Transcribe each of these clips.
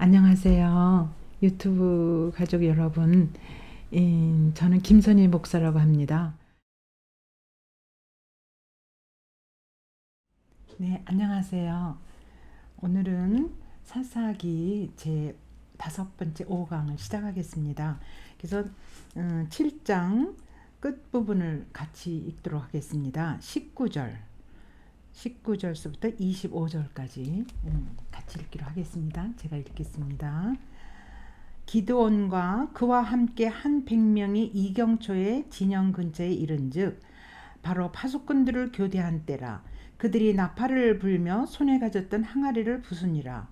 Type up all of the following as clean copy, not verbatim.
안녕하세요. 유튜브 가족 여러분. 저는 김선희 목사라고 합니다. 네, 안녕하세요. 오늘은 사사기 제 5번째 5강을 시작하겠습니다. 그래서 7장 끝부분을 같이 읽도록 하겠습니다. 19절서부터 25절까지 같이 읽기로 하겠습니다. 제가 읽겠습니다. 기드온과 그와 함께 한 100명이 이경초의 진영 근처에 이른즉 바로 파수꾼들을 교대한 때라. 그들이 나팔을 불며 손에 가졌던 항아리를 부수니라.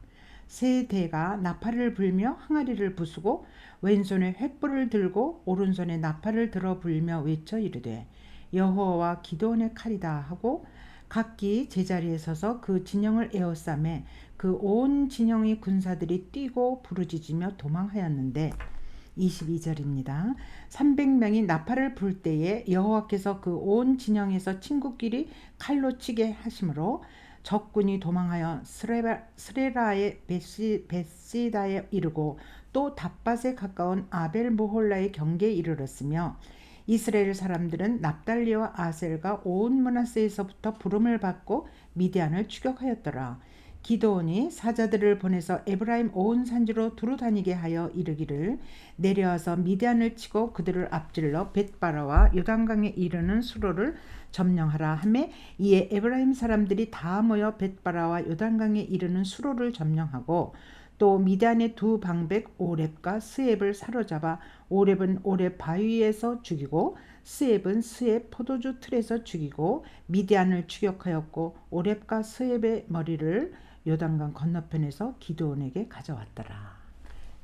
세 대가 나팔을 불며 항아리를 부수고 왼손에 횃불을 들고 오른손에 나팔을 들어 불며 외쳐 이르되 여호와와 기드온의 칼이다 하고 각기 제자리에 서서 그 진영을 에워싸매 그 온 진영의 군사들이 뛰고 부르짖으며 도망하였는데 22절입니다. 300명이 나팔을 불 때에 여호와께서 그 온 진영에서 친구끼리 칼로 치게 하심으로 적군이 도망하여 스레라의 베시다에 이르고 또 답밭에 가까운 아벨 모홀라의 경계에 이르렀으며 이스라엘 사람들은 납달리와 아셀과 온 므낫세에서부터 부름을 받고 미디안을 추격하였더라. 기드온이 사자들을 보내서 에브라임 온 산지로 두루다니게 하여 이르기를 내려와서 미디안을 치고 그들을 앞질러 벳바라와 요단강에 이르는 수로를 점령하라 하매 이에 에브라임 사람들이 다 모여 벳바라와 요단강에 이르는 수로를 점령하고 또 미디안의 두 방백 오렙과 스앱을 사로잡아 오렙은 오렙 바위에서 죽이고 스앱은 스앱 포도주 틀에서 죽이고 미디안을 추격하였고 오렙과 스앱의 머리를 요단강 건너편에서 기드온에게 가져왔더라.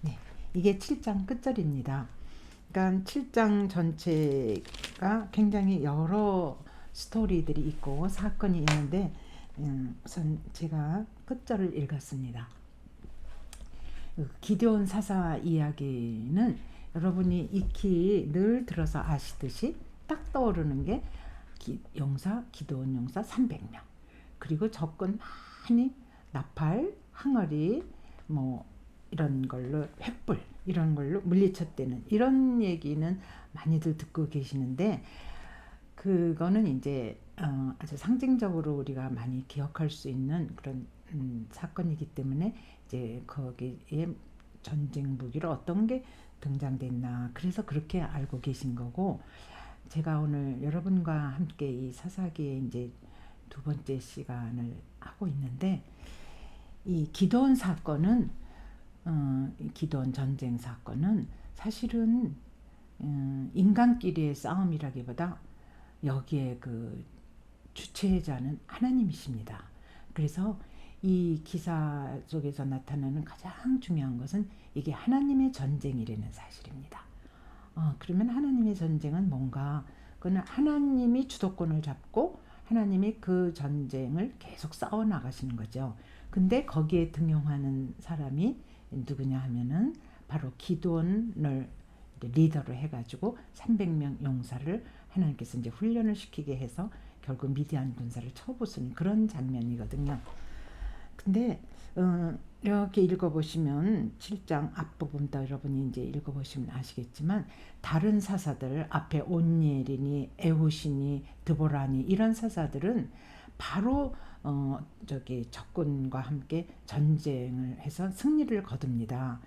네, 이게 7장 끝절입니다. 그러니까 7장 전체가 굉장히 여러 스토리들이 있고 사건이 있는데 우선 제가 끝절을 읽었습니다. 기드온 사사 이야기는 여러분이 익히 늘 들어서 아시듯이 딱 떠오르는 게 기드온 용사 300명 그리고 적군 많이 나팔, 항아리 뭐 이런 걸로 횃불 이런 걸로 물리쳤다는 이런 얘기는 많이들 듣고 계시는데 그거는 이제 아주 상징적으로 우리가 많이 기억할 수 있는 그런 사건이기 때문에 이제 거기에 전쟁 무기로 어떤 게 등장됐나 그래서 그렇게 알고 계신 거고 제가 오늘 여러분과 함께 이 사사기에 이제 2번째 시간을 하고 있는데 이 기드온 사건은 기드온 전쟁 사건은 사실은 인간끼리의 싸움이라기보다 여기에 그 주체자는 하나님이십니다. 그래서 이 기사 속에서 나타나는 가장 중요한 것은 이게 하나님의 전쟁이라는 사실입니다. 그러면 하나님의 전쟁은 뭔가 그는 하나님이 주도권을 잡고 하나님이 그 전쟁을 계속 싸워 나가시는 거죠. 근데 거기에 등용하는 사람이 누구냐 하면은 바로 기드온을 리더로 해가지고 300명 용사를 하나님께서 이제 훈련을 시키게 해서 결국 미디안 군사를 쳐부수는 그런 장면이거든요. 근데 이렇게 읽어보시면 7장 앞부분도 여러분이 이제 읽어보시면 아시겠지만 다른 사사들 앞에 온니엘이니 에훗이니 드보라니 이런 사사들은 바로 저기 적군과 함께 전쟁을 해서 승리를 거둡니다.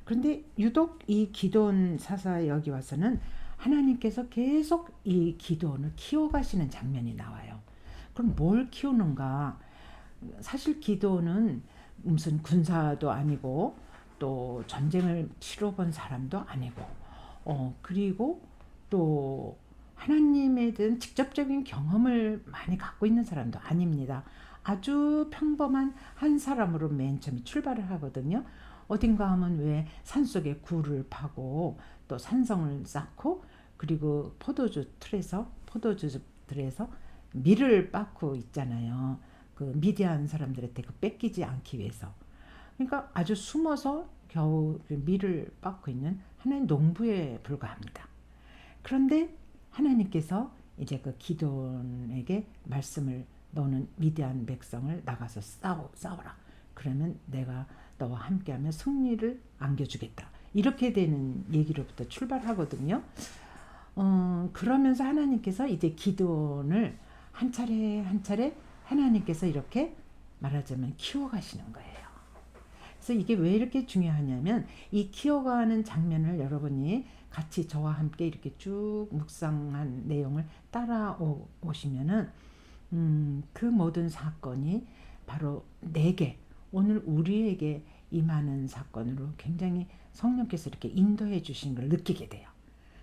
그런데 유독 이 기드온 사사 여기 와서는 하나님께서 계속 이 기드온을 키워가시는 장면이 나와요. 그럼 뭘 키우는가? 사실 기드온은 무슨 군사도 아니고 또 전쟁을 치러본 사람도 아니고 그리고 또 하나님에 대한 직접적인 경험을 많이 갖고 있는 사람도 아닙니다. 아주 평범한 한 사람으로 맨 처음에 출발을 하거든요. 어딘가 하면 왜 산속에 굴을 파고 또 산성을 쌓고 그리고 포도주들에서 밀을 빻고 있잖아요. 그 미디안 사람들한테 그 뺏기지 않기 위해서. 그러니까 아주 숨어서 겨우 밀을 빻고 있는 하나의 농부에 불과합니다. 그런데 하나님께서 이제 그 기드온에게 말씀을 너는 미디안 백성을 나가서 싸워라. 그러면 내가 너와 함께하면 승리를 안겨주겠다. 이렇게 되는 얘기로부터 출발하거든요. 그러면서 하나님께서 이제 기드온을 한 차례 한 차례 하나님께서 이렇게 말하자면 키워가시는 거예요. 그래서 이게 왜 이렇게 중요하냐면 이 키워가는 장면을 여러분이 같이 저와 함께 이렇게 쭉 묵상한 내용을 따라오시면은 그 모든 사건이 바로 내게 오늘 우리에게 임하는 사건으로 굉장히 성령께서 이렇게 인도해 주신 걸 느끼게 돼요.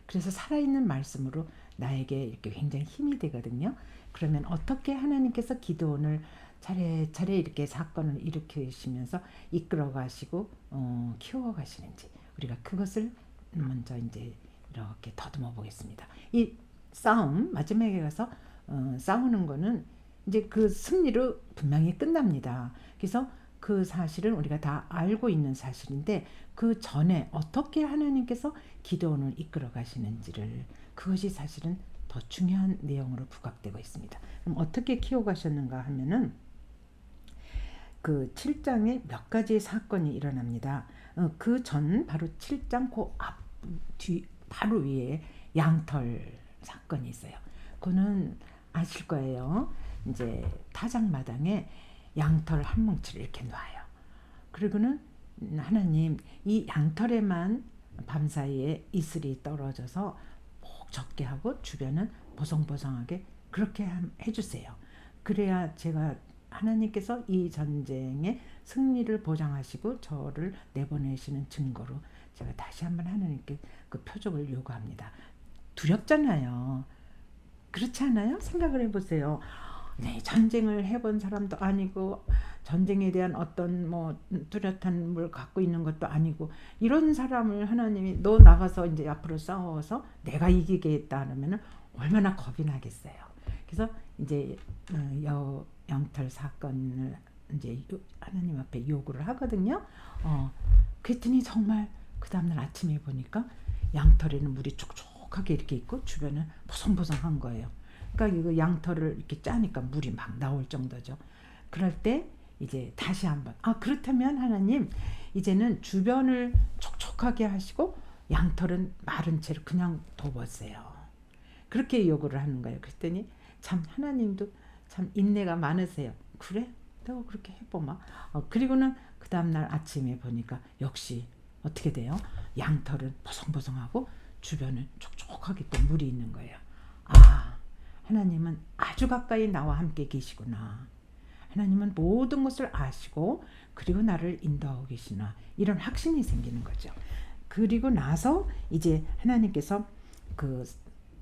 그래서 살아있는 말씀으로 나에게 이렇게 굉장히 힘이 되거든요. 그러면 어떻게 하나님께서 기드온을 차례차례 이렇게 사건을 일으키시면서 이끌어 가시고 키워 가시는지 우리가 그것을 먼저 이제 이렇게 더듬어 보겠습니다. 이 싸움 마지막에 가서 싸우는 거는 이제 그 승리로 분명히 끝납니다. 그래서 그 사실은 우리가 다 알고 있는 사실인데 그 전에 어떻게 하나님께서 기드온을 이끌어 가시는지를 그것이 사실은 더 중요한 내용으로 부각되고 있습니다. 그럼 어떻게 키워 가셨는가 하면은 그 7장에 몇 가지의 사건이 일어납니다. 그 전 바로 7장 그 앞 뒤 바로 위에 양털 사건이 있어요. 그거는 아실 거예요. 이제 타작마당에 양털 한 뭉치를 이렇게 놔요. 그리고는 하나님 이 양털에만 밤사이에 이슬이 떨어져서 꼭 적게 하고 주변은 보송보송하게 그렇게 해주세요. 그래야 제가 하나님께서 이 전쟁의 승리를 보장하시고 저를 내보내시는 증거로 제가 다시 한번 하나님께 그 표적을 요구합니다. 두렵잖아요. 그렇지 않아요? 생각을 해보세요. 네, 전쟁을 해본 사람도 아니고 전쟁에 대한 어떤 뭐 뚜렷한 걸 갖고 있는 것도 아니고 이런 사람을 하나님이 너 나가서 이제 앞으로 싸워서 내가 이기겠다 하면은 얼마나 겁이 나겠어요. 그래서 이제 양털 사건을 이제 하나님 앞에 요구를 하거든요. 그랬더니 정말 그 다음날 아침에 보니까 양털에는 물이 촉촉하게 이렇게 있고 주변은 보송보송한 거예요. 그러니까 이거 양털을 이렇게 짜니까 물이 막 나올 정도죠. 그럴 때 이제 다시 한번 그렇다면 하나님 이제는 주변을 촉촉하게 하시고 양털은 마른 채로 그냥 둬보세요. 그렇게 요구를 하는 거예요. 그랬더니 참 하나님도 참 인내가 많으세요. 그래? 너 그렇게 해보마. 그리고는 그 다음날 아침에 보니까 역시 어떻게 돼요? 양털은 보송보송하고 주변은 촉촉하게 또 물이 있는 거예요. 하나님은 아주 가까이 나와 함께 계시구나. 하나님은 모든 것을 아시고 그리고 나를 인도하고 계시나 이런 확신이 생기는 거죠. 그리고 나서 이제 하나님께서 그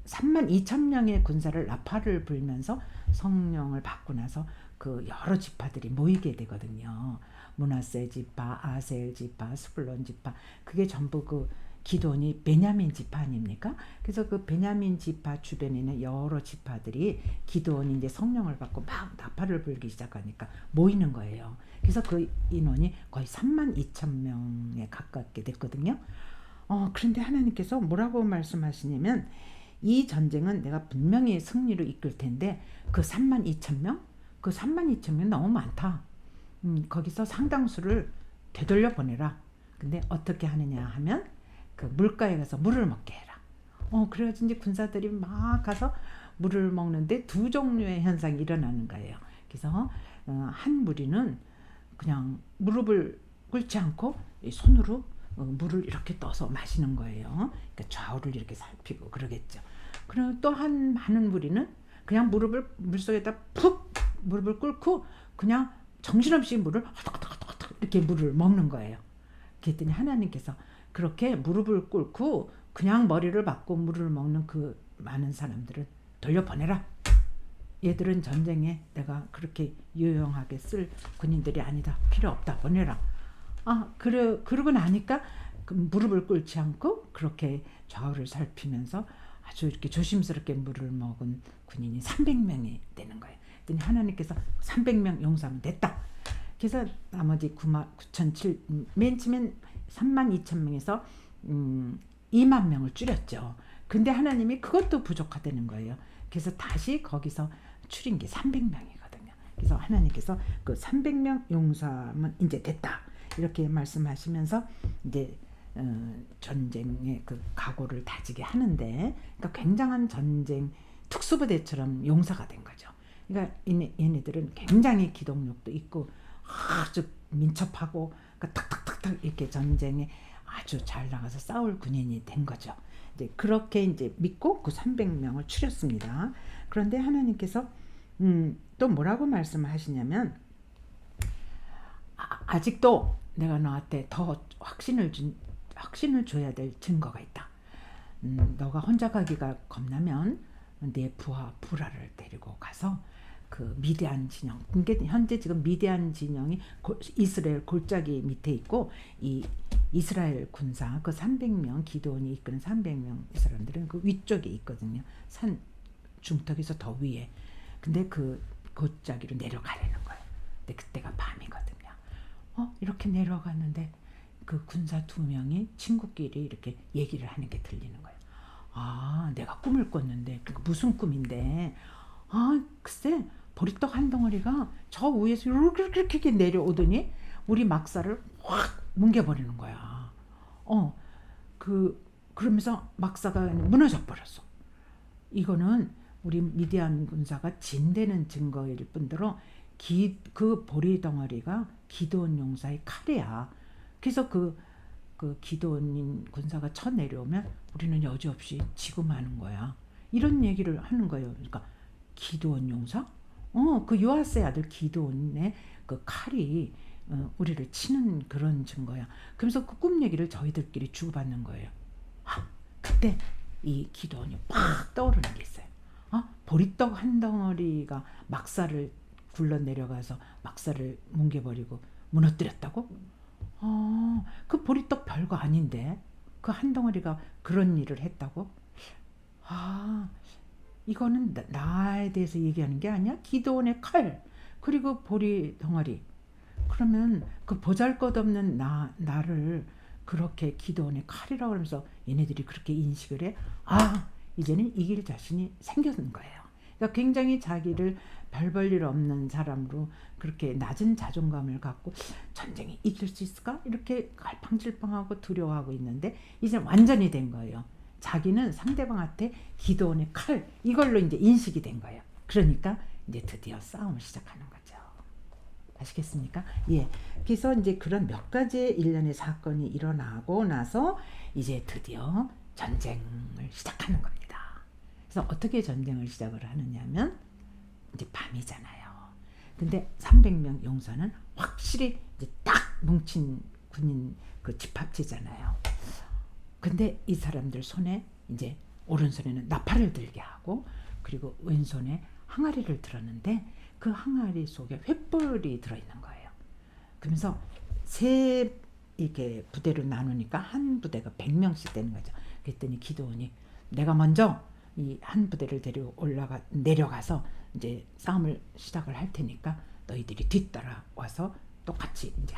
32,000명의 군사를 나팔을 불면서 성령을 받고 나서 그 여러 지파들이 모이게 되거든요. 므낫세 지파, 아셀 지파, 스불론 지파 그게 전부 그 기드온이 베냐민 지파 아닙니까? 그래서 그 베냐민 지파 주변에 있는 여러 지파들이 기드온이 이제 성령을 받고 막 나팔을 불기 시작하니까 모이는 거예요. 그래서 그 인원이 거의 32,000명에 가깝게 됐거든요. 그런데 하나님께서 뭐라고 말씀하시냐면 이 전쟁은 내가 분명히 승리로 이끌 텐데 그 32,000명? 그 32,000명 너무 많다. 거기서 상당수를 되돌려 보내라. 근데 어떻게 하느냐 하면 그 물가에 가서 물을 먹게 해라. 그래가지고 이제 군사들이 막 가서 물을 먹는데 두 종류의 현상이 일어나는 거예요. 그래서 한 무리는 그냥 무릎을 꿇지 않고 손으로 물을 이렇게 떠서 마시는 거예요. 그러니까 좌우를 이렇게 살피고 그러겠죠. 그리고 또 하는 무리는 그냥 무릎을 물속에다 푹 무릎을 꿇고 그냥 정신없이 물을 허덕허덕허덕 이렇게 물을 먹는 거예요. 그랬더니 하나님께서 그렇게 무릎을 꿇고 그냥 머리를 박고 물을 먹는 그 많은 사람들을 돌려보내라. 얘들은 전쟁에 내가 그렇게 유용하게 쓸 군인들이 아니다. 필요 없다. 보내라. 그러고 나니까 그 무릎을 꿇지 않고 그렇게 좌우를 살피면서 아주 이렇게 조심스럽게 물을 먹은 군인이 300명이 되는 거예요. 그랬더니 하나님께서 300명 용사하면 됐다. 그래서 나머지 9,700 맨 처음엔 32,000명에서 2만 명을 줄였죠. 근데 하나님이 그것도 부족하다는 거예요. 그래서 다시 거기서 줄인 게 300명이거든요. 그래서 하나님께서 그 300명 용사면 이제 됐다 이렇게 말씀하시면서 이제 전쟁의 그 각오를 다지게 하는데, 그러니까 굉장한 전쟁 특수부대처럼 용사가 된 거죠. 그러니까 얘네들은 굉장히 기동력도 있고 아주 민첩하고, 그러니까 탁탁탁탁 이렇게 전쟁에 아주 잘 나가서 싸울 군인이 된 거죠. 이제 그렇게 이제 믿고 그 300명을 추렸습니다. 그런데 하나님께서 또 뭐라고 말씀하시냐면, 아직도 내가 너한테 더 확신을 줘야 될 증거가 있다. 너가 혼자 가기가 겁나면 내 부하 부라를 데리고 가서 그 미디안 진영, 현재 지금 미디안 진영이 이스라엘 골짜기 밑에 있고, 이 이스라엘 군사 그 300명 기드온이 이끄는 300명 이 사람들은 그 위쪽에 있거든요. 산 중턱에서 더 위에. 근데 그 골짜기로 내려가려는 거예요. 근데 그때가 밤이거든요. 이렇게 내려갔는데 그 군사 2명이 친구끼리 이렇게 얘기를 하는 게 들리는 거예요. 아, 내가 꿈을 꿨는데 그게 무슨 꿈인데, 글쎄 보리떡 한 덩어리가 저 위에서 이렇게 내려오더니 우리 막사를 확 뭉개버리는 거야. 그러면서 막사가 무너져 버렸어. 이거는 우리 미디안 군사가 진되는 증거일 뿐더러 그 보리 덩어리가 기드온 용사의 칼이야. 그래서 그 기드온 군사가 쳐 내려오면 우리는 여지없이 지고 마는 거야. 이런 얘기를 하는 거예요. 그러니까 기드온 용사? 그 요아스의 아들 기드온의 그 칼이 우리를 치는 그런 증거야. 그러면서 그 꿈 얘기를 저희들끼리 주고받는 거예요. 그때 이 기드온이 팍 떠오르는 게 있어요. 보리떡 한 덩어리가 막사를 굴러 내려가서 막사를 뭉개버리고 무너뜨렸다고? 그 보리떡 별거 아닌데 그 한 덩어리가 그런 일을 했다고? 이거는 나에 대해서 얘기하는 게 아니야? 기드온의 칼 그리고 보리 덩어리. 그러면 그 보잘것없는 나를 그렇게 기드온의 칼이라고 하면서 얘네들이 그렇게 인식을 해? 이제는 이길 자신이 생겼는 거예요. 그러니까 굉장히 자기를 별 볼 일 없는 사람으로 그렇게 낮은 자존감을 갖고 전쟁에 이길 수 있을까? 이렇게 갈팡질팡하고 두려워하고 있는데 이제 완전히 된 거예요. 자기는 상대방한테 기드온의 칼 이걸로 이제 인식이 된 거예요. 그러니까 이제 드디어 싸움을 시작하는 거죠. 아시겠습니까? 예. 그래서 이제 그런 몇 가지의 일련의 사건이 일어나고 나서 이제 드디어 전쟁을 시작하는 겁니다. 그래서 어떻게 전쟁을 시작을 하느냐면 이제 밤이잖아요. 근데 300명 용사는 확실히 이제 딱 뭉친 군인 그 집합체잖아요. 근데 이 사람들 손에 이제 오른손에는 나팔을 들게 하고 그리고 왼손에 항아리를 들었는데 그 항아리 속에 횃불이 들어있는 거예요. 그러면서 세 이렇게 부대로 나누니까 한 부대가 100명씩 되는 거죠. 그랬더니 기드온이 내가 먼저 이 한 부대를 내려가서 이제 싸움을 시작을 할 테니까 너희들이 뒤따라 와서 똑같이 이제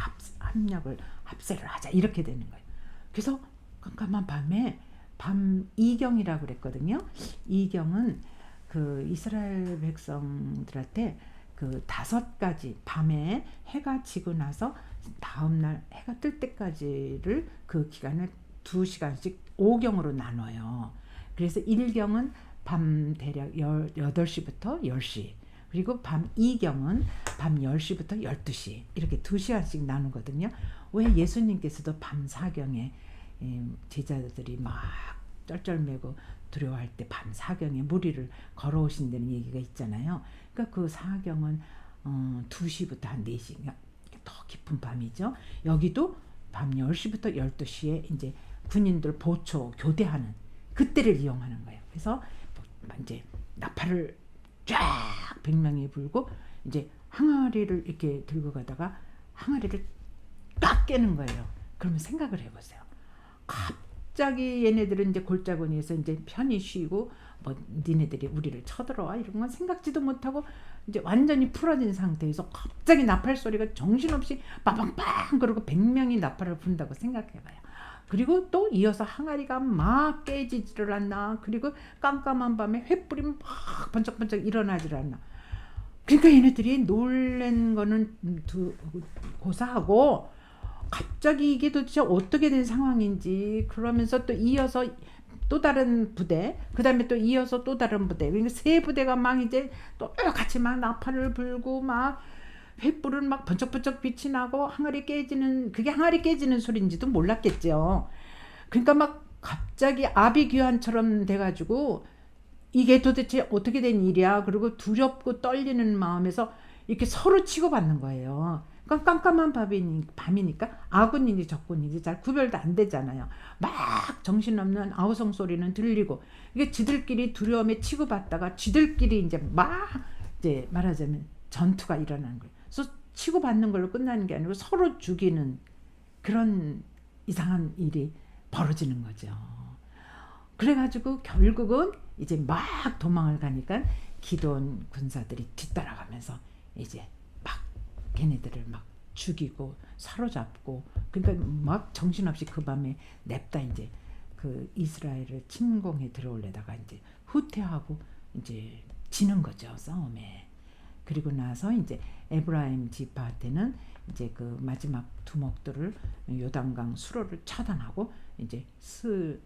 합세를 하자 이렇게 되는 거예요. 그래서 깜깜한 밤에 밤 이경이라고 그랬거든요. 이경은 그 이스라엘 백성들한테 그 5가지 밤에 해가 지고 나서 다음날 해가 뜰 때까지를 그 기간을 2시간씩 5경으로 나눠요. 그래서 1경은 밤 대략 8시부터 10시, 그리고 밤 2경은 밤 10시부터 12시 이렇게 2시간씩 나누거든요. 왜 예수님께서도 밤 4경에 제자들이 막 쩔쩔매고 두려워할 때 밤 4경에 무리를 걸어오신다는 얘기가 있잖아요. 그러니까 그 4경은 2시부터 한 4시 더 깊은 밤이죠. 여기도 밤 10시부터 12시에 이제 군인들 보초 교대하는 그때를 이용하는 거예요. 그래서 이제 나팔을 쫙 100명이 불고 이제 항아리를 이렇게 들고 가다가 항아리를 딱 깨는 거예요. 그러면 생각을 해보세요. 갑자기 얘네들은 이제 골짜기에서 이제 편히 쉬고 뭐 니네들이 우리를 쳐들어와 이런 건 생각지도 못하고 이제 완전히 풀어진 상태에서 갑자기 나팔 소리가 정신없이 빠방빵 그러고 100명이 나팔을 분다고 생각해봐요. 그리고 또 이어서 항아리가 막 깨지지를 않나. 그리고 깜깜한 밤에 횃불이 막 번쩍번쩍 일어나질 않나. 그러니까 얘네들이 놀란 거는 고사하고 갑자기 이게 도대체 어떻게 된 상황인지 그러면서 또 이어서 또 다른 부대, 그 다음에 또 이어서 또 다른 부대, 그러니까 세 부대가 막 이제 또 같이 막 나팔을 불고 막 횃불은 막 번쩍번쩍 빛이 나고 항아리 깨지는, 그게 항아리 깨지는 소리인지도 몰랐겠죠. 그러니까 막 갑자기 아비규환처럼 돼가지고 이게 도대체 어떻게 된 일이야. 그리고 두렵고 떨리는 마음에서 이렇게 서로 치고받는 거예요. 그러니까 깜깜한 밤이니까 아군인지 적군인지 잘 구별도 안 되잖아요. 막 정신없는 아우성 소리는 들리고 이게 지들끼리 두려움에 치고받다가 지들끼리 이제 막 이제 말하자면 전투가 일어나는 거예요. 그래서 치고받는 걸로 끝나는 게 아니고 서로 죽이는 그런 이상한 일이 벌어지는 거죠. 그래가지고 결국은 이제 막 도망을 가니까 기드온 군사들이 뒤따라가면서 이제 막 걔네들을 막 죽이고 사로잡고, 그러니까 막 정신없이 그 밤에 냅다 이제 그 이스라엘을 침공해 들어올려다가 이제 후퇴하고 이제 지는 거죠, 싸움에. 그리고 나서 이제 에브라임 지파한테는 이제 그 마지막 두목들을 요단강 수로를 차단하고 이제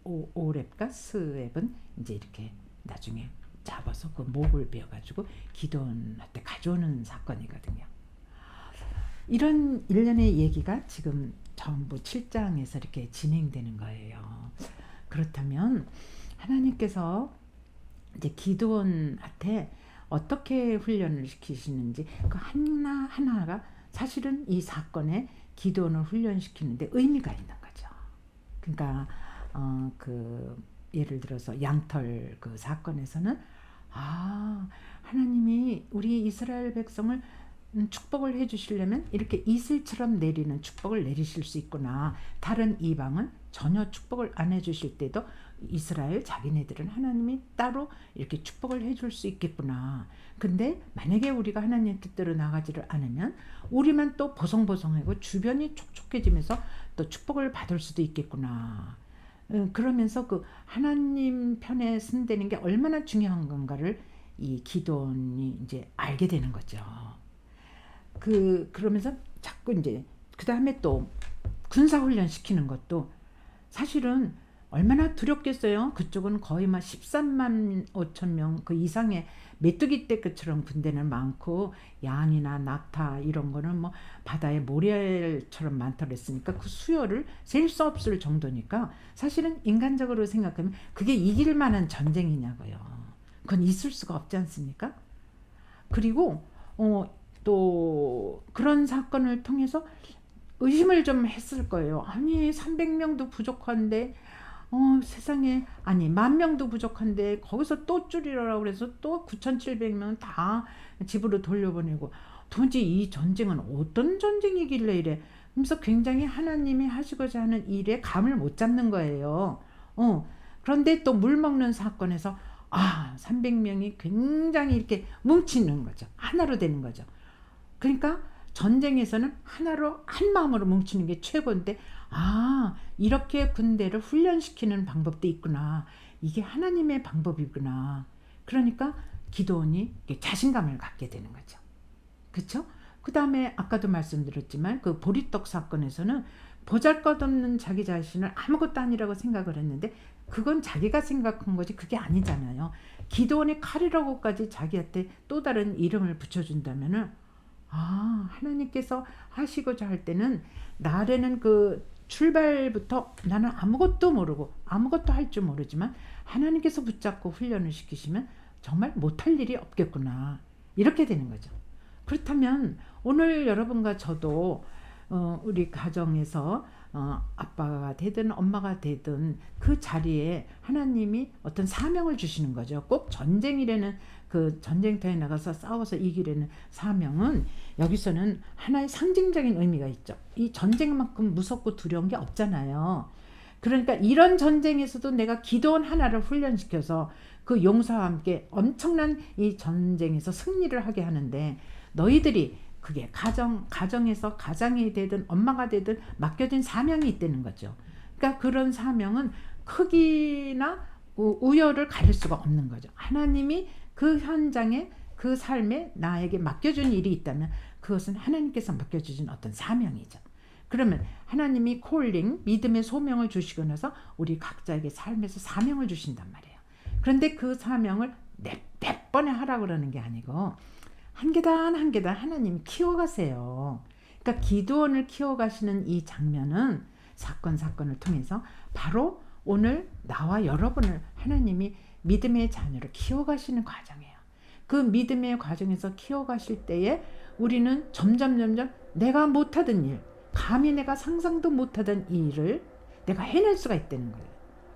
오렙과 스웹은 이제 이렇게 나중에 잡아서 그 목을 베어가지고 기드온한테 가져오는 사건이거든요. 이런 일련의 얘기가 지금 전부 7장에서 이렇게 진행되는 거예요. 그렇다면 하나님께서 이제 기드온한테 어떻게 훈련을 시키시는지 그 하나하나가 사실은 이 사건에 기드온을 훈련시키는데 의미가 있는 거죠. 그러니까 그 예를 들어서 양털 그 사건에서는 하나님이 우리 이스라엘 백성을 축복을 해주시려면 이렇게 이슬처럼 내리는 축복을 내리실 수 있구나. 다른 이방은 전혀 축복을 안 해주실 때도 이스라엘 자기네들은 하나님이 따로 이렇게 축복을 해줄 수 있겠구나. 근데 만약에 우리가 하나님의 뜻대로 나가지를 않으면 우리만 또 보송보송하고 주변이 촉촉해지면서 또 축복을 받을 수도 있겠구나. 그러면서 그 하나님 편에 선대는 게 얼마나 중요한 건가를 이 기드온이 이제 알게 되는 거죠. 그러면서 자꾸 이제 그 다음에 또 군사훈련 시키는 것도 사실은 얼마나 두렵겠어요. 그쪽은 거의 막 13만 5천 명 그 이상의 메뚜기 떼처럼 군대는 많고 양이나 낙타 이런 거는 뭐 바다의 모래처럼 많다 그랬으니까 그 수요를 셀 수 없을 정도니까 사실은 인간적으로 생각하면 그게 이길 만한 전쟁이냐고요. 그건 있을 수가 없지 않습니까? 그리고 또 그런 사건을 통해서 의심을 좀 했을 거예요. 아니 300명도 부족한데 세상에, 아니 10,000명도 부족한데 거기서 또 줄이라고 그래서 또 9,700명 다 집으로 돌려보내고 도대체 이 전쟁은 어떤 전쟁이길래 이래. 그래서 굉장히 하나님이 하시고자 하는 일에 감을 못 잡는 거예요. 그런데 또 물 먹는 사건에서 300명이 굉장히 이렇게 뭉치는 거죠. 하나로 되는 거죠. 그러니까 전쟁에서는 하나로 한 마음으로 뭉치는 게 최고인데 이렇게 군대를 훈련시키는 방법도 있구나. 이게 하나님의 방법이구나. 그러니까 기드온이 자신감을 갖게 되는 거죠. 그렇죠? 그 다음에 아까도 말씀드렸지만 그 보리떡 사건에서는 보잘것없는 자기 자신을 아무것도 아니라고 생각을 했는데 그건 자기가 생각한 거지 그게 아니잖아요. 기드온이 칼이라고까지 자기한테 또 다른 이름을 붙여준다면은 하나님께서 하시고자 할 때는 나라는 그 출발부터 나는 아무것도 모르고 아무것도 할 줄 모르지만 하나님께서 붙잡고 훈련을 시키시면 정말 못할 일이 없겠구나. 이렇게 되는 거죠. 그렇다면 오늘 여러분과 저도 우리 가정에서 아빠가 되든 엄마가 되든 그 자리에 하나님이 어떤 사명을 주시는 거죠. 꼭 전쟁이라는 그 전쟁터에 나가서 싸워서 이기려는 사명은 여기서는 하나의 상징적인 의미가 있죠. 이 전쟁만큼 무섭고 두려운 게 없잖아요. 그러니까 이런 전쟁에서도 내가 기드온 하나를 훈련시켜서 그 용사와 함께 엄청난 이 전쟁에서 승리를 하게 하는데 너희들이 그게 가정에서 가장이 되든 엄마가 되든 맡겨진 사명이 있다는 거죠. 그러니까 그런 사명은 크기나 우열을 가릴 수가 없는 거죠. 하나님이 그 현장에 그 삶에 나에게 맡겨준 일이 있다면 그것은 하나님께서 맡겨주신 어떤 사명이죠. 그러면 하나님이 콜링, 믿음의 소명을 주시고 나서 우리 각자에게 삶에서 사명을 주신단 말이에요. 그런데 그 사명을 몇 번에 하라고 그러는 게 아니고 한 계단 한 계단 하나님이 키워가세요. 그러니까 기드온을 키워가시는 이 장면은 사건을 통해서 바로 오늘 나와 여러분을 하나님이 믿음의 자녀로 키워가시는 과정이에요. 그 믿음의 과정에서 키워가실 때에 우리는 점점 내가 못하던 일, 감히 내가 상상도 못하던 이 일을 내가 해낼 수가 있다는 거예요.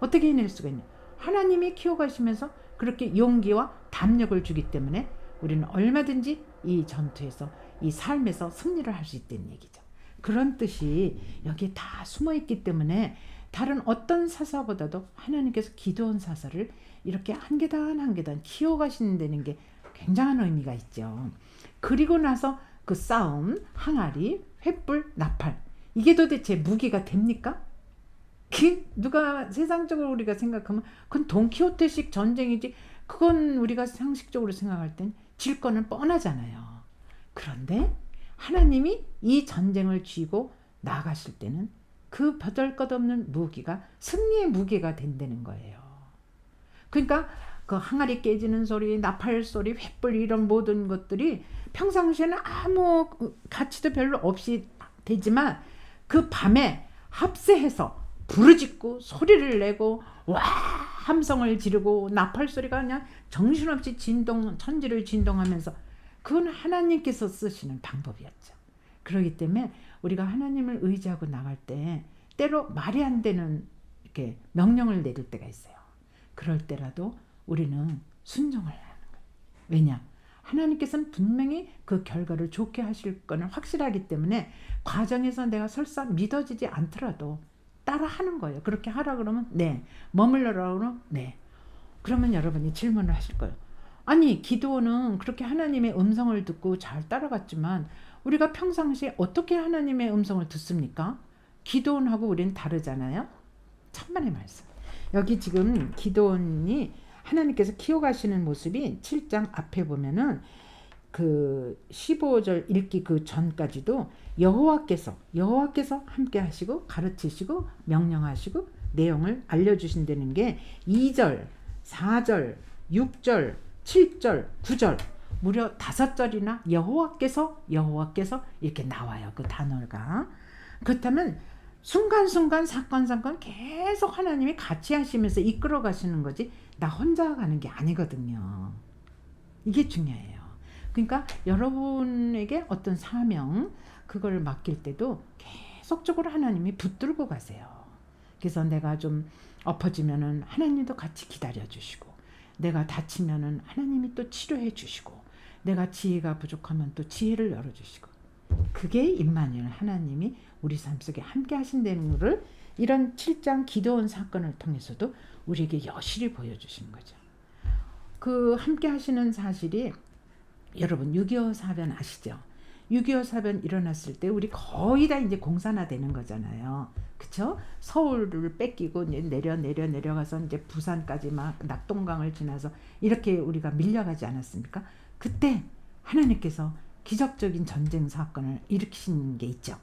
어떻게 해낼 수가 있냐? 하나님이 키워가시면서 그렇게 용기와 담력을 주기 때문에 우리는 얼마든지 이 전투에서 이 삶에서 승리를 할 수 있다는 얘기죠. 그런 뜻이 여기에 다 숨어있기 때문에 다른 어떤 사사보다도 하나님께서 기드온 사사를 이렇게 한 계단 한 계단 키워가신다는 게 굉장한 의미가 있죠. 그리고 나서 그 싸움, 항아리, 횃불, 나팔, 이게 도대체 무기가 됩니까? 누가 세상적으로 우리가 생각하면 그건 돈키호테식 전쟁이지, 그건 우리가 상식적으로 생각할 땐 질 거는 뻔하잖아요. 그런데 하나님이 이 전쟁을 쥐고 나가실 때는 그 버들것없는 무기가 승리의 무기가 된다는 거예요. 그러니까 그 항아리 깨지는 소리, 나팔 소리, 횃불 이런 모든 것들이 평상시에는 아무 가치도 별로 없이 되지만 그 밤에 합세해서 부르짖고 소리를 내고 와 함성을 지르고 나팔 소리가 그냥 정신없이 천지를 진동하면서 그건 하나님께서 쓰시는 방법이었죠. 그렇기 때문에 우리가 하나님을 의지하고 나갈 때 때로 말이 안 되는 이렇게 명령을 내릴 때가 있어요. 그럴 때라도 우리는 순종을 하는 거예요. 왜냐? 하나님께서는 분명히 그 결과를 좋게 하실 거는 확실하기 때문에 과정에서 내가 설사 믿어지지 않더라도 따라 하는 거예요. 그렇게 하라 그러면 네, 머물러라 그러면 네. 그러면 여러분이 질문을 하실 거예요. 아니 기드온은 그렇게 하나님의 음성을 듣고 잘 따라갔지만 우리가 평상시에 어떻게 하나님의 음성을 듣습니까? 기드온하고 우리는 다르잖아요. 천만의 말씀. 여기 지금 기드온이 하나님께서 키워가시는 모습이 7장 앞에 보면은 그 15절 읽기 그 전까지도 여호와께서 함께 하시고 가르치시고 명령하시고 내용을 알려주신다는 게 2절, 4절, 6절, 7절, 9절 무려 5절이나 여호와께서 이렇게 나와요. 그 단어가. 그렇다면 순간순간 사건 계속 하나님이 같이 하시면서 이끌어 가시는 거지 나 혼자 가는 게 아니거든요. 이게 중요해요. 그러니까 여러분에게 어떤 사명 그걸 맡길 때도 계속적으로 하나님이 붙들고 가세요. 그래서 내가 좀 엎어지면은 하나님도 같이 기다려 주시고, 내가 다치면은 하나님이 또 치료해 주시고, 내가 지혜가 부족하면 또 지혜를 열어 주시고, 그게 임마누엘 하나님이 우리 삶 속에 함께 하신다는 것을 이런 7장 기드온 사건을 통해서도 우리에게 여실히 보여주신 거죠. 그 함께 하시는 사실이 여러분 6.25 사변 아시죠? 6.25 사변 일어났을 때 우리 거의 다 이제 공산화되는 거잖아요. 그쵸? 서울을 뺏기고 이제 내려가서 이제 부산까지 막 낙동강을 지나서 이렇게 우리가 밀려가지 않았습니까? 그때 하나님께서 기적적인 전쟁 사건을 일으키신 게 있죠.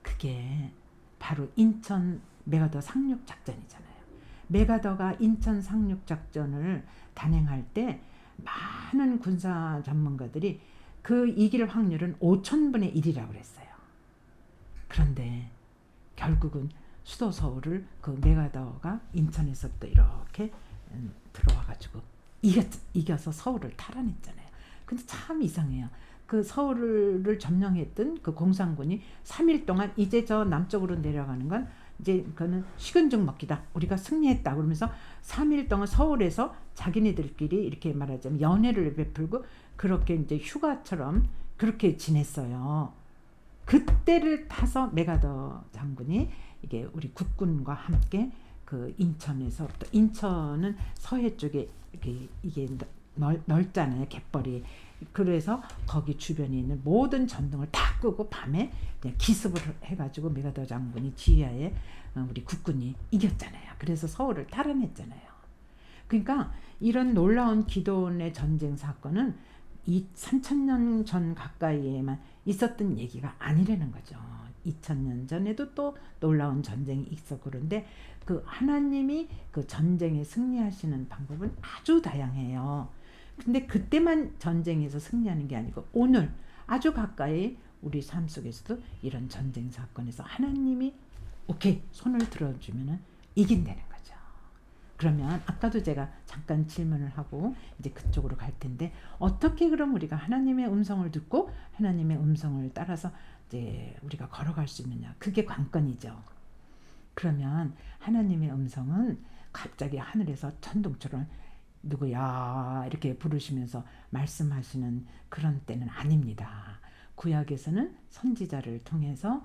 그게 바로 인천 메가더 상륙 작전이잖아요. 메가더가 인천 상륙 작전을 단행할 때 많은 군사 전문가들이 그 이길 확률은 5,000분의 1이라고 그랬어요. 그런데 결국은 수도 서울을 그 메가더가 인천에서부터 이렇게 들어와가지고 이겨서 서울을 탈환했잖아요. 근데 참 이상해요. 그 서울을 점령했던 그 공산군이 3일 동안 이제 저 남쪽으로 내려가는 건 이제 그거는 식은죽 먹기다. 우리가 승리했다. 그러면서 3일 동안 서울에서 자기네들끼리 이렇게 말하자면 연회를 베풀고 그렇게 이제 휴가처럼 그렇게 지냈어요. 그때를 타서 메가더 장군이 이게 우리 국군과 함께 그 인천에서부터, 인천은 서해 쪽에 이게 넓잖아요. 갯벌이. 그래서 거기 주변에 있는 모든 전등을 다 끄고 밤에 그냥 기습을 해가지고 메가더 장군이 지휘하에 우리 국군이 이겼잖아요. 그래서 서울을 탈환했잖아요. 그러니까 이런 놀라운 기도원의 전쟁 사건은 이 3000년 전 가까이에만 있었던 얘기가 아니라는 거죠. 2000년 전에도 또 놀라운 전쟁이 있었고, 그런데 그 하나님이 그 전쟁에 승리하시는 방법은 아주 다양해요. 근데 그때만 전쟁에서 승리하는 게 아니고 오늘 아주 가까이 우리 삶 속에서도 이런 전쟁 사건에서 하나님이 오케이 손을 들어주면 이긴다는 거죠. 그러면 아까도 제가 잠깐 질문을 하고 이제 그쪽으로 갈 텐데, 어떻게 그럼 우리가 하나님의 음성을 듣고 하나님의 음성을 따라서 이제 우리가 걸어갈 수 있느냐, 그게 관건이죠. 그러면 하나님의 음성은 갑자기 하늘에서 천둥처럼 누구야 이렇게 부르시면서 말씀하시는 그런 때는 아닙니다. 구약에서는 선지자를 통해서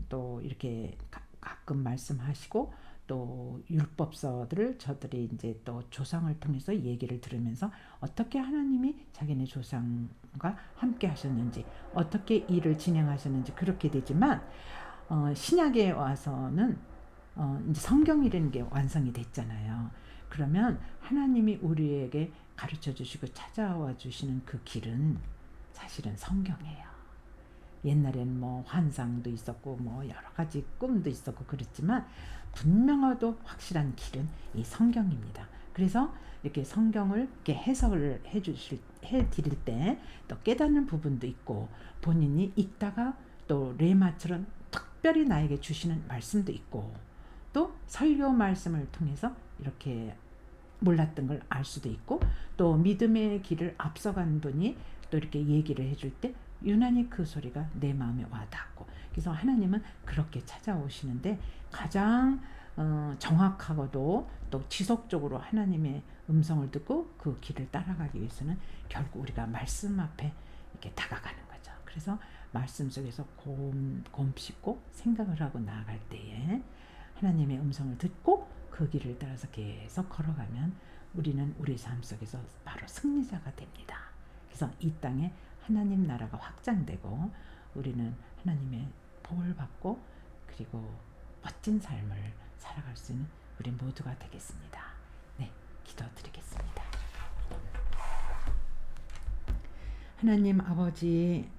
또 이렇게 가끔 말씀하시고, 또 율법서들을 저들이 이제 또 조상을 통해서 얘기를 들으면서 어떻게 하나님이 자기네 조상과 함께 하셨는지, 어떻게 일을 진행하셨는지 그렇게 되지만, 신약에 와서는 이제 성경이라는 게 완성이 됐잖아요. 그러면 하나님이 우리에게 가르쳐 주시고 찾아와 주시는 그 길은 사실은 성경이에요. 옛날에는 뭐 환상도 있었고 뭐 여러 가지 꿈도 있었고 그랬지만, 분명하도 확실한 길은 이 성경입니다. 그래서 이렇게 성경을 이렇게 해석을 해 드릴 때 또 깨닫는 부분도 있고, 본인이 읽다가 또 레마처럼 특별히 나에게 주시는 말씀도 있고, 또 설교 말씀을 통해서 이렇게 몰랐던 걸 알 수도 있고, 또 믿음의 길을 앞서간 분이 또 이렇게 얘기를 해줄 때 유난히 그 소리가 내 마음에 와닿고, 그래서 하나님은 그렇게 찾아오시는데, 가장 정확하고도 또 지속적으로 하나님의 음성을 듣고 그 길을 따라가기 위해서는 결국 우리가 말씀 앞에 이렇게 다가가는 거죠. 그래서 말씀 속에서 곰씹고 생각을 하고 나아갈 때에 하나님의 음성을 듣고 그 길을 따라서 계속 걸어가면 우리는 우리 삶 속에서 바로 승리자가 됩니다. 그래서 이 땅에 하나님 나라가 확장되고 우리는 하나님의 복을 받고 그리고 멋진 삶을 살아갈 수 있는 우리 모두가 되겠습니다. 네, 기도드리겠습니다. 하나님 아버지,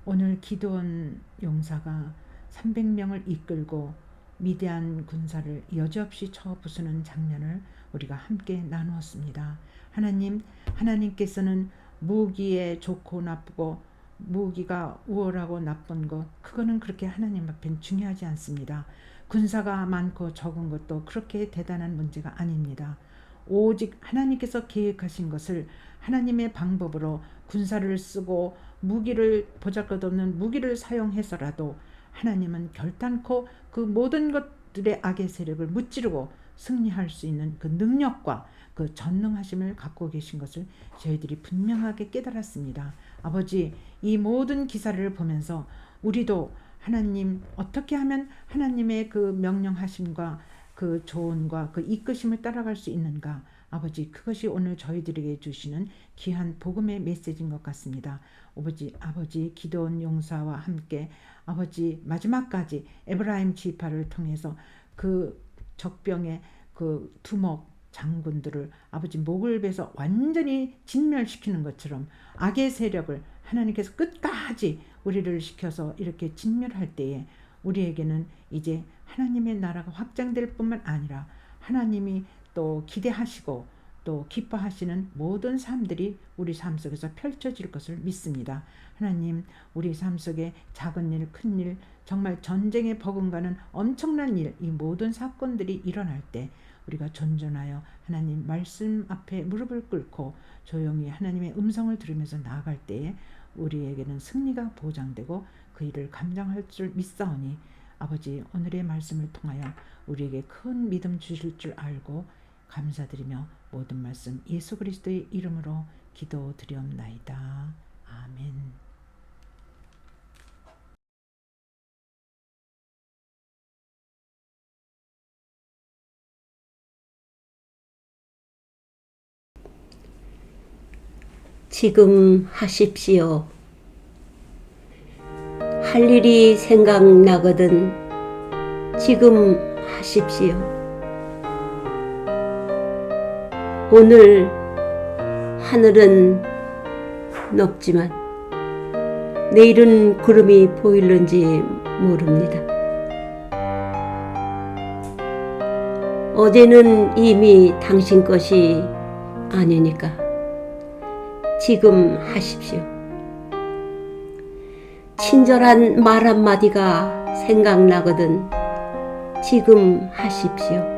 오늘 기드온 용사가 300명을 이끌고 미디안 군사를 여지없이 쳐부수는 장면을 우리가 함께 나누었습니다. 하나님께서는 무기에 좋고 나쁘고, 무기가 우월하고 나쁜 것, 그거는 그렇게 하나님 앞엔 중요하지 않습니다. 군사가 많고 적은 것도 그렇게 대단한 문제가 아닙니다. 오직 하나님께서 계획하신 것을 하나님의 방법으로 군사를 쓰고 무기를, 보잘것없는 무기를 사용해서라도 하나님은 결단코 그 모든 것들의 악의 세력을 무찌르고 승리할 수 있는 그 능력과 그 전능하심을 갖고 계신 것을 저희들이 분명하게 깨달았습니다. 아버지, 이 모든 기사를 보면서 우리도 하나님, 어떻게 하면 하나님의 그 명령하심과 그 조언과 그 이끄심을 따라갈 수 있는가, 아버지, 그것이 오늘 저희들에게 주시는 귀한 복음의 메시지인 것 같습니다. 아버지 기드온 용사와 함께 아버지 마지막까지 에브라임 지파를 통해서 그 적병의 그 두목 장군들을 아버지 목을 베서 완전히 진멸시키는 것처럼 악의 세력을 하나님께서 끝까지 우리를 시켜서 이렇게 진멸할 때에 우리에게는 이제 하나님의 나라가 확장될 뿐만 아니라 하나님이 또 기대하시고 또 기뻐하시는 모든 삶들이 우리 삶 속에서 펼쳐질 것을 믿습니다. 하나님, 우리 삶 속에 작은 일, 큰 일, 정말 전쟁에 버금가는 엄청난 일, 이 모든 사건들이 일어날 때 우리가 존존하여 하나님 말씀 앞에 무릎을 꿇고 조용히 하나님의 음성을 들으면서 나아갈 때에 우리에게는 승리가 보장되고 그 일을 감당할 줄 믿사오니, 아버지, 오늘의 말씀을 통하여 우리에게 큰 믿음 주실 줄 알고 감사드리며 모든 말씀 예수 그리스도의 이름으로 기도드리옵나이다. 아멘. 지금 하십시오. 할 일이 생각나거든 지금 하십시오. 오늘 하늘은 높지만 내일은 구름이 보일는지 모릅니다. 어제는 이미 당신 것이 아니니까 지금 하십시오. 친절한 말 한마디가 생각나거든 지금 하십시오.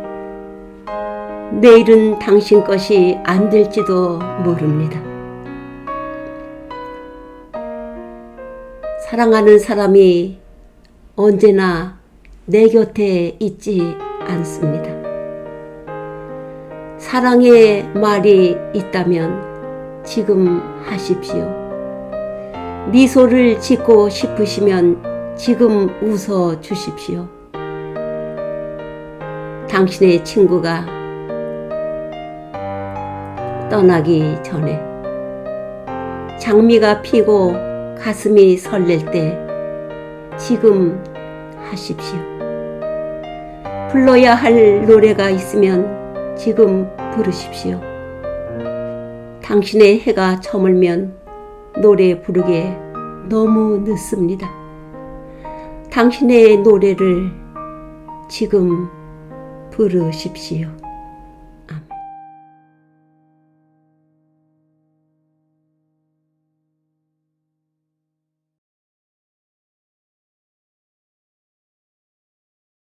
내일은 당신 것이 안 될지도 모릅니다. 사랑하는 사람이 언제나 내 곁에 있지 않습니다. 사랑의 말이 있다면 지금 하십시오. 미소를 짓고 싶으시면 지금 웃어 주십시오. 당신의 친구가 떠나기 전에 장미가 피고 가슴이 설렐 때 지금 하십시오. 불러야 할 노래가 있으면 지금 부르십시오. 당신의 해가 저물면 노래 부르게 너무 늦습니다. 당신의 노래를 지금 부르십시오.